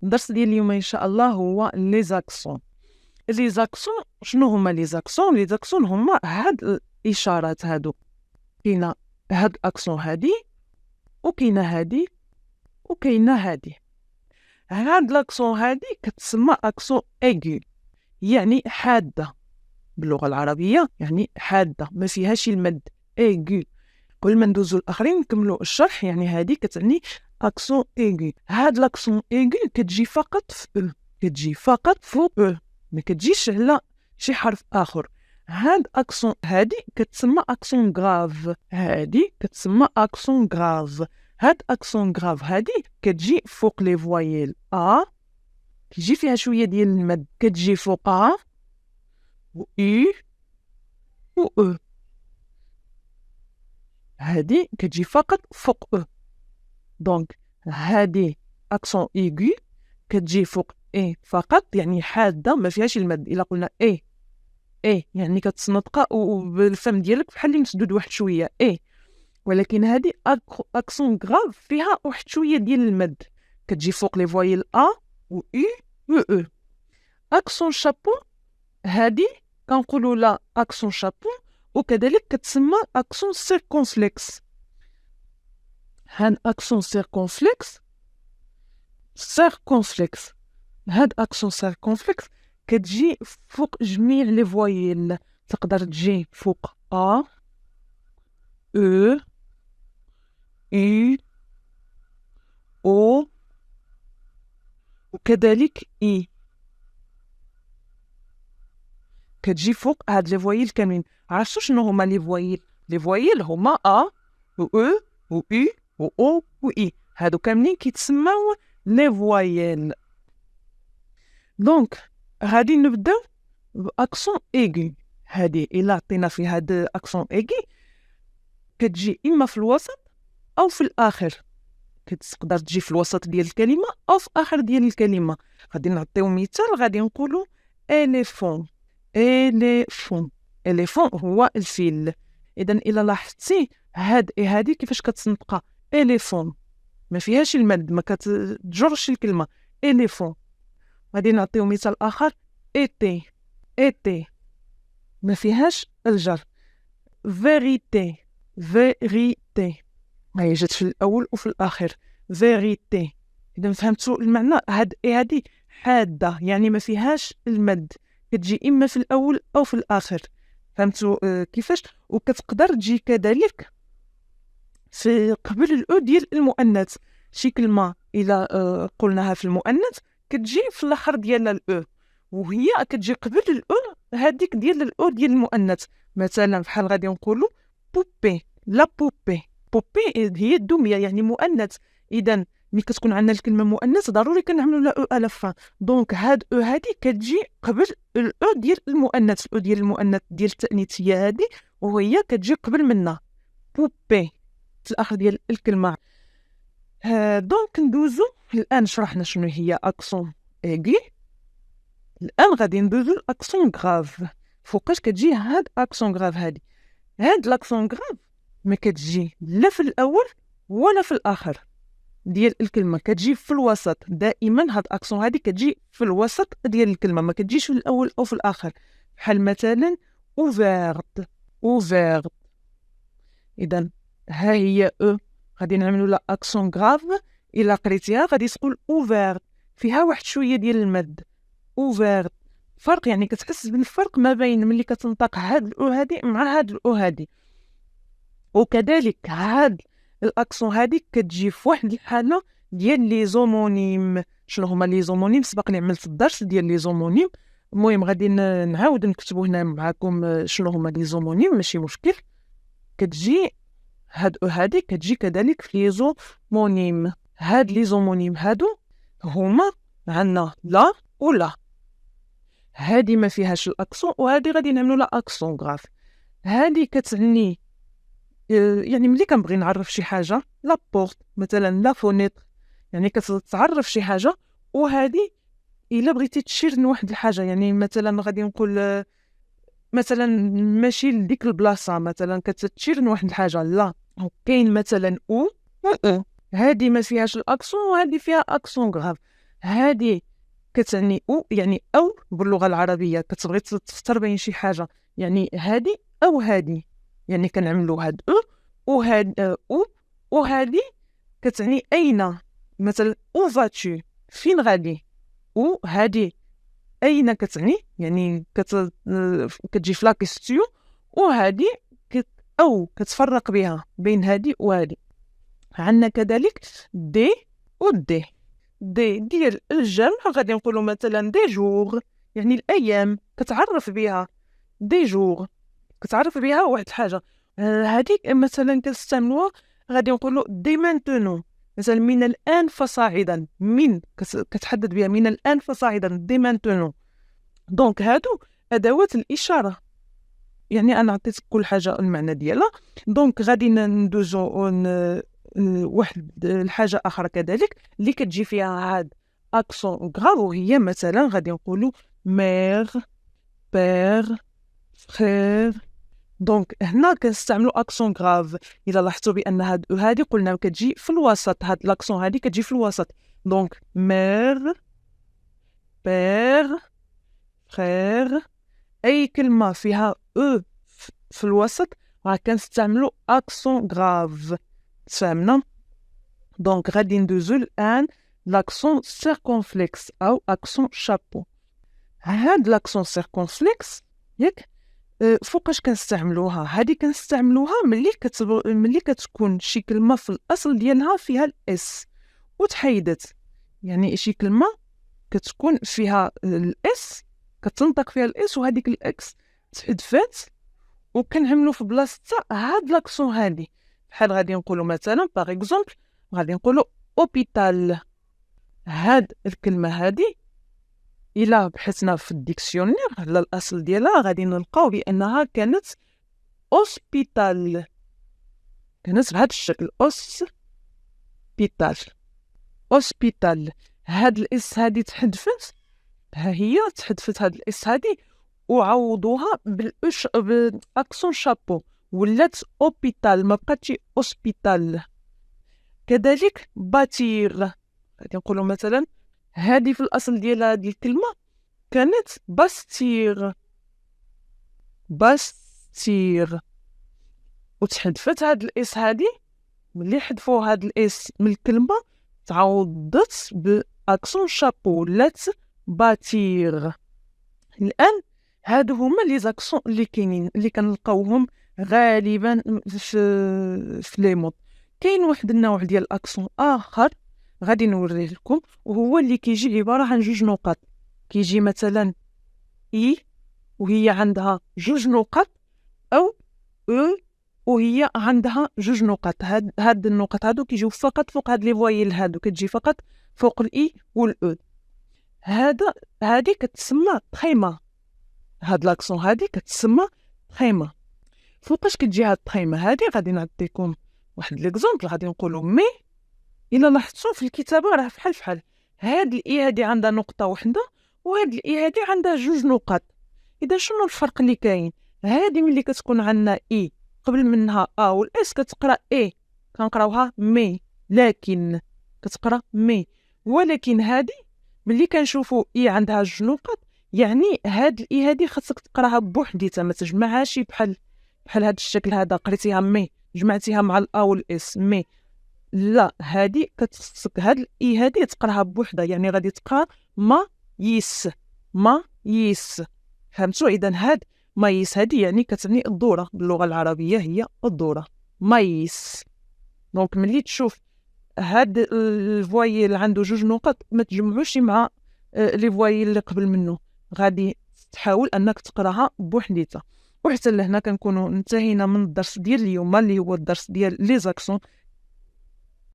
الدرس ديال اليوم ان شاء الله هو لي زاكسون. لي زاكسون شنو هما لي زاكسون؟ لي زاكسون هما هاد الاشارات هادو. كاينه هاد الاكسون هادي، وكاينه هادي، وكاينه هادي. هاد لاكسون هادي كتسمى اكسون ايغو، يعني حاده باللغه العربيه، يعني حاده ما فيهاش المد ايغو. قبل ما ندوزو الاخرين نكملوا الشرح. يعني هذه كتعني اكسون ايغو. هاد لاكسون ايغو كتجي فقط في او، كتجي فقط فوق او، ما كتجيش على شي حرف اخر. هاد اكسون هادي كتسمى اكسون غراف، هادي كتسمى اكسون غراف. هاد اكسون غراف هادي كتجي فوق لي فوايل ا، كيجي فيها شويه ديال المد، كتجي فوق ا و اي و او. هادي كتجي فقط فوق او. دونك هادي اكسون ايغو كتجي فوق اي فقط، يعني حاده ما فيهاش المد. الا قلنا اي يعني كتنطق وبالفم ديالك بحال اللي مسدود واحد شويه اي. ولكن هادي اكسون غراف فيها واحد شويه ديال المد، كتجي فوق لي فوايل ا و اي و او. اكسون شابو هادي كنقولوا لا اكسون شابو، وكذلك كتسمى اكسون سيركونفلكس. هاد اكسون سيركونفلكس هاد اكسون سيركونفلكس كتجي فوق جميع لي فوايل. تقدر تجي فوق ا، او، اي، او، وكذلك اي. كتجي فوق هاد لي فوايل كاملين. عرفتوا شنو هما لي فوايل؟ لي فوايل هما ا و او و اي و او و اي. هادو كاملين كيتسموا لي فوايل. دونك غادي نبداو باكسون ايغي. هادي الا عطينا في هاد اكسون ايغي كتجي اما في الوسط او في الاخر. كتقدر تجي في الوسط ديال الكلمه او في الاخر ديال الكلمه. غادي نعطيو مثال. غادي نقولوا اليفون. اليفون هو الفيل. اذا الا لاحظتي هاد هادي كيفاش كتنطق اليفون، ما فيهاش المد، ما كتجرش الكلمه اليفون. غادي نعطيو مثال اخر. ايتي ما فيهاش الجر. فيريتي هي جات في الاول وفي الاخر. فيريتي. اذا فهمتوا المعنى. هادي حاده، يعني ما فيهاش المد، كتجي اما في الاول او في الاخر. فهمتوا كيفاش؟ وكتقدر تجي كذلك في قبل الاو ديال المؤنث. شي كلمه الا قلناها في المؤنث كتجي في الاخر ديال الاو، وهي كتجي قبل الاو هذيك ديال الاو ديال المؤنث. مثلا بحال غادي نقولوا بوبي. لا بوبي هي الدميه، يعني مؤنث. اذا ملي كتكون عندنا الكلمه مؤنث ضروري كنعملوا لها او على فا. دونك هاد او هادي كتجي قبل الاو ديال المؤنث. الاو ديال المؤنث ديال التانيث هي هادي، وهي كتجي قبل منها بوبي في الاخر ديال الكلمه. دونك ندوزو الان. شرحنا شنو هي اكسون ايغي. الان غادي ندوزو الاكسون غراف. فوقاش كتجي هاد اكسون غراف هادي؟ هاد لاكسون غراف ما كتجي لا في الاول ولا في الاخر ديال الكلمه، كتجي في الوسط. دائما هاد اكسون هادي كتجي في الوسط ديال الكلمه، ما كتجيش في الاول او في الاخر. بحال مثلا اوفيرت. اذا ها هي او، غادي نعملوا لا اكسون غراف. الا قريتيها غادي تقول اوفيرت، فيها واحد شويه ديال المد. اوفيرت فرق، يعني كتحس بالفرق ما بين ملي كتنطق هاد الاو هادي مع هاد الاو هادي. وكذلك هاد الاكسون هادي كتجي في واحد الحاله ديال لي زومونيم. شنو هما لي زومونيم؟ سبق لي عملت الدرس ديال لي زومونيم. المهم غادي نعاود نكتبو هنا معكم شنو هما لي زومونيم، ماشي مشكل. كتجي هاد او هادي كتجي كذلك في لي زومونيم. هاد لي زومونيم هادو هما عندنا لا ولا. هادي ما فيهاش الاكسون، وهادي غادي نعملوا لا اكسون غراف. هادي كتعني يعني ملي كنبغي نعرف شي حاجه، لا بورت مثلا، لا فونيت، يعني كتعرف شي حاجه. وهادي الا بغيتي تشير لواحد الحاجه، يعني مثلا غادي نقول مثلا ماشي لديك البلاصه، مثلا كتشير لواحد الحاجه. لا كاين مثلا او هادي ما فيهاش الاكسون، وهادي فيها اكسون غراف. هادي كتعني او، يعني او باللغه العربيه كتبغي تختار بين شي حاجه، يعني هادي او هادي، يعني كنعملوا هاد او وهاد او، وهادي كتعني اين، مثلا او فاتو، فين غادي، وهادي اين كتعني يعني كتجي في لا كيستيون، وهادي او كتفرق بها بين هادي وهادي. عندنا كذلك دي ودي. دي ديال الجمع غادي نقولوا مثلا دي جور، يعني الايام كتعرف بها، دي جور كتعرف بها واحد الحاجه. هذيك مثلا كنستعملوها غادي نقولوا دي مانتونو، مثلا من الان فصاعدا، من كتحدد بها من الان فصاعدا، دي مانتونو. دونك هادو ادوات الاشاره، يعني انا عطيت كل حاجه المعنى ديالها. دونك غادي ندوزو واحد الحاجه اخرى كذلك اللي كتجي فيها هاد اكسون غراف، وهي مثلا غادي نقولوا مير، بير، فخير. دونك هنا كنستعملوا اكسون غراف. الا لاحظتوا بان هادي قلنا كتجي في الوسط، هاد لاكسون هادي كتجي في الوسط. دونك مير، بير، فخير، اي كلمه فيها او في الوسط راه كنستعملوا اكسون غراف. تفهمنا؟ دونك غادي ندوزو الان لاكسون سيركونفلكس او اكسون شابو. هاد لاكسون سيركونفلكس ياك فوقاش كنستعملوها؟ هادي كنستعملوها ملي كتكون شي كلمه في الاصل ديالها فيها الاس وتحيدت، يعني شي كلمه كتكون فيها الاس، كتنطق فيها الاس وهذيك الاكس تحذفات، وكنعملوا في بلاصتها هاد لاكسون هادي. بحال غادي نقولوا مثلا باغ اكزومبل غادي نقولوا اوبيتال. هاد الكلمه هادي الا بحثنا في الديكسيونير على الاصل ديالها غادي نلقاو بانها كانت اوسبيتال، كانت بهذا الشكل اوسبيتال. اوسبيتال هاد الاس هادي تحذفت، ها هي تحذفت هاد الاس هادي وعوضوها بالاكسون شابو، ولات اوبيتال، ما بقاتش اوسبيتال. كذلك باتير، غادي نقولوا مثلا هذه في الاصل ديال هذه الكلمه كانت باستير، باستير، وتحذفت هاد الاس هادي. ملي حذفوا هاد الاس من الكلمه تعوضت باكسون شابو ولات باتير. الان هادو هما لي زاكسون اللي كاينين اللي كنلقاوهم غالبا في لي مود. كاين واحد النوع ديال الاكسون اخر غادي نوريه لكم، وهو اللي كيجي عباره عن جوج نقط. كيجي مثلا اي وهي عندها جوج نقط، او او وهي عندها جوج نقط. هاد النقط هادو كيجيو فقط فوق هاد لي فوايل هادو، كتجي فقط فوق الاي والاو. هادي كتسمى تخيمه. هاد لاكسون هادي كتسمى تخيمه. فوقاش كتجي هاد التخيمه هادي؟ غادي نعطيكم واحد ليكزومبل. غادي نقولوا مي، الا لاحظتوا في الكتابه راه فحال هاد الاي هادي عندها نقطه واحده، وهاد الاي هادي عندها جوج نقط. اذا شنو الفرق اللي كاين؟ هادي ملي كتكون عندنا اي قبل منها والاس كتقرا اي، كنقراوها مي، لكن كتقرا مي. ولكن هادي ملي كنشوفوا اي عندها جوج نقط، يعني هاد الاي هادي خاصك تقراها بوحديتها، ما تجمعهاش بحال هاد الشكل هذا، قريتيها مي جمعتيها مع الا والاس مي. لا، هادي كتخصك هاد الاي هادي تقراها بوحدها، يعني غادي تقرا ما يس، ما يس. فهمتوا؟ اذا هاد ما يس هادي يعني كتعني الذره، باللغه العربيه هي الذره، مايس. دونك ملي تشوف هاد الفوايل عنده جوج نقط ما تجمعوش مع لي فوايل اللي قبل منه، غادي تحاول انك تقراها بوحديتها. وحتى لهنا كنكونوا انتهينا من الدرس ديال اليوم اللي هو الدرس ديال لي زاكسون.